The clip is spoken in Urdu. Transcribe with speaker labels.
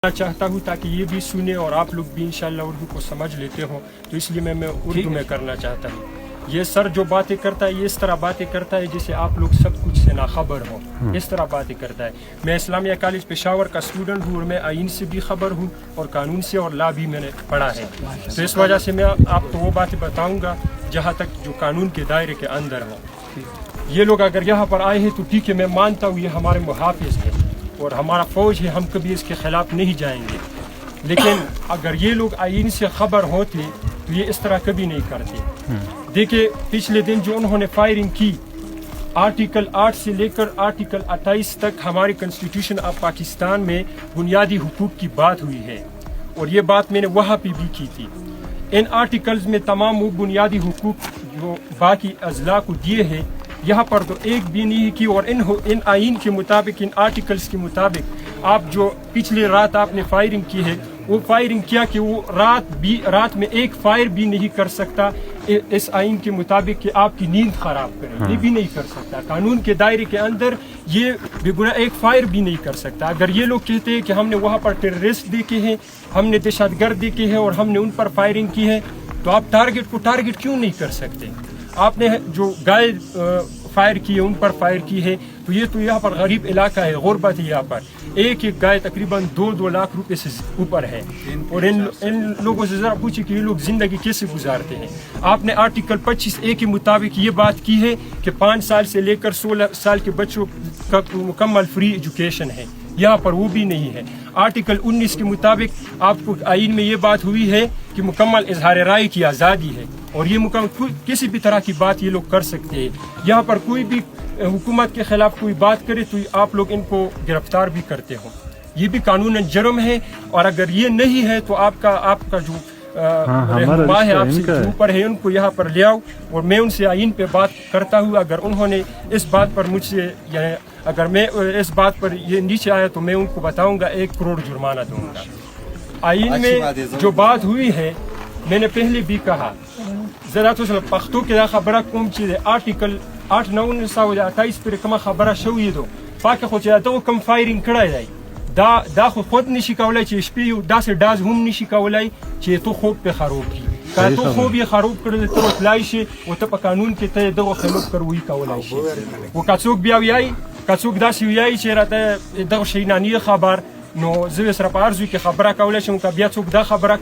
Speaker 1: چاہتا ہوں تاکہ یہ بھی سنیں اور آپ لوگ بھی انشاءاللہ اردو کو سمجھ لیتے ہوں، تو اس لیے میں اردو میں کرنا چاہتا ہوں۔ یہ سر جو باتیں کرتا ہے یہ اس طرح باتیں کرتا ہے جسے آپ لوگ سب کچھ سے ناخبر ہوں، اس طرح باتیں کرتا ہے۔ میں اسلامیہ کالج پشاور کا اسٹوڈنٹ ہوں اور میں آئین سے بھی خبر ہوں اور قانون سے اور لا بھی میں نے پڑھا ہے، تو اس وجہ سے میں آپ کو وہ باتیں بتاؤں گا جہاں تک جو قانون کے دائرے کے اندر ہوں۔ یہ لوگ اگر یہاں پر آئے ہیں تو ٹھیک ہے، میں مانتا ہوں یہ ہمارے محافظ ہیں اور ہمارا فوج ہے، ہم کبھی اس کے خلاف نہیں جائیں گے، لیکن اگر یہ لوگ آئین سے خبر ہوتے تو یہ اس طرح کبھی نہیں کرتے۔ دیکھیں پچھلے دن جو انہوں نے فائرنگ کی، آرٹیکل 8 سے لے کر آرٹیکل 28 تک ہماری کنسٹیٹیوشن آف پاکستان میں بنیادی حقوق کی بات ہوئی ہے، اور یہ بات میں نے وہاں پہ بھی کی تھی۔ ان آرٹیکلز میں تمام وہ بنیادی حقوق جو باقی اضلاع کو دیے ہیں یہاں پر تو ایک بھی نہیں کی، اور ان آئین کے مطابق، ان آرٹیکلز کے مطابق آپ جو پچھلے رات آپ نے فائرنگ کی ہے، وہ فائرنگ کیا کہ وہ رات میں ایک فائر بھی نہیں کر سکتا اس آئین کے مطابق کہ آپ کی نیند خراب کرے، یہ بھی نہیں کر سکتا۔ قانون کے دائرے کے اندر یہ بے گناہ ایک فائر بھی نہیں کر سکتا۔ اگر یہ لوگ کہتے ہیں کہ ہم نے وہاں پر ٹیررسٹ دیکھے ہیں، ہم نے دہشت گرد دیکھے ہیں اور ہم نے ان پر فائرنگ کی ہے، تو آپ ٹارگٹ کو ٹارگٹ کیوں نہیں کر سکتے؟ آپ نے جو گائے فائر کی ہے ان پر فائر کی ہے، تو یہ تو یہاں پر غریب علاقہ ہے، غربت ہے، یہاں پر ایک گائے تقریباً 2 لاکھ روپے سے اوپر ہے، اور ان لوگوں سے ذرا پوچھیں کہ یہ لوگ زندگی کیسے گزارتے ہیں۔ آپ نے آرٹیکل 25A کے مطابق یہ بات کی ہے کہ 5 سال سے لے کر 16 سال کے بچوں کا مکمل فری ایجوکیشن ہے، یہاں پر وہ بھی نہیں ہے۔ آرٹیکل 19 کے مطابق آپ کو آئین میں یہ بات ہوئی ہے کہ مکمل اظہار رائے کی آزادی ہے، اور یہ مکمل کسی بھی طرح کی بات یہ لوگ کر سکتے ہیں۔ یہاں پر کوئی بھی حکومت کے خلاف کوئی بات کرے تو آپ لوگ ان کو گرفتار بھی کرتے ہو، یہ بھی قانوناً جرم ہے، اور اگر یہ نہیں ہے تو آپ کا جو رہنما ہے آپ سے جو اوپر ہے ان کو یہاں پر لے آؤ، اور میں ان سے آئین پہ بات کرتا ہوں۔ اگر انہوں نے اس بات پر مجھ سے، یعنی اگر میں اس بات پر یہ نیچے آیا تو میں ان کو بتاؤں گا 1 کروڑ جرمانہ دوں گا۔ آئین میں جو بات ہوئی ہے میں نے پہلے بھی کہا، ذرا تو پختو کے خبرہ کوم چیز ہے، آرٹیکل 8/1928 پر کما خبره شوې دو پاکه خو چې دغه کم فایرینګ کړی دی دا خو خود نشي کولای چې شپې یو داسې ډاز هم نشي کولای چې تو خوب پې خراب کړي، که تو خوب یې خراب کړی ته وتلای شي او ته په قانون کې ته دغه خلاف کروي کولای شي، او که څوک بیا وایي، که څوک داسې وایي چې راته دغه شی نه خبر، نو زه سره په عرض کې خبره کولی شم، که بیا څوک دا خبره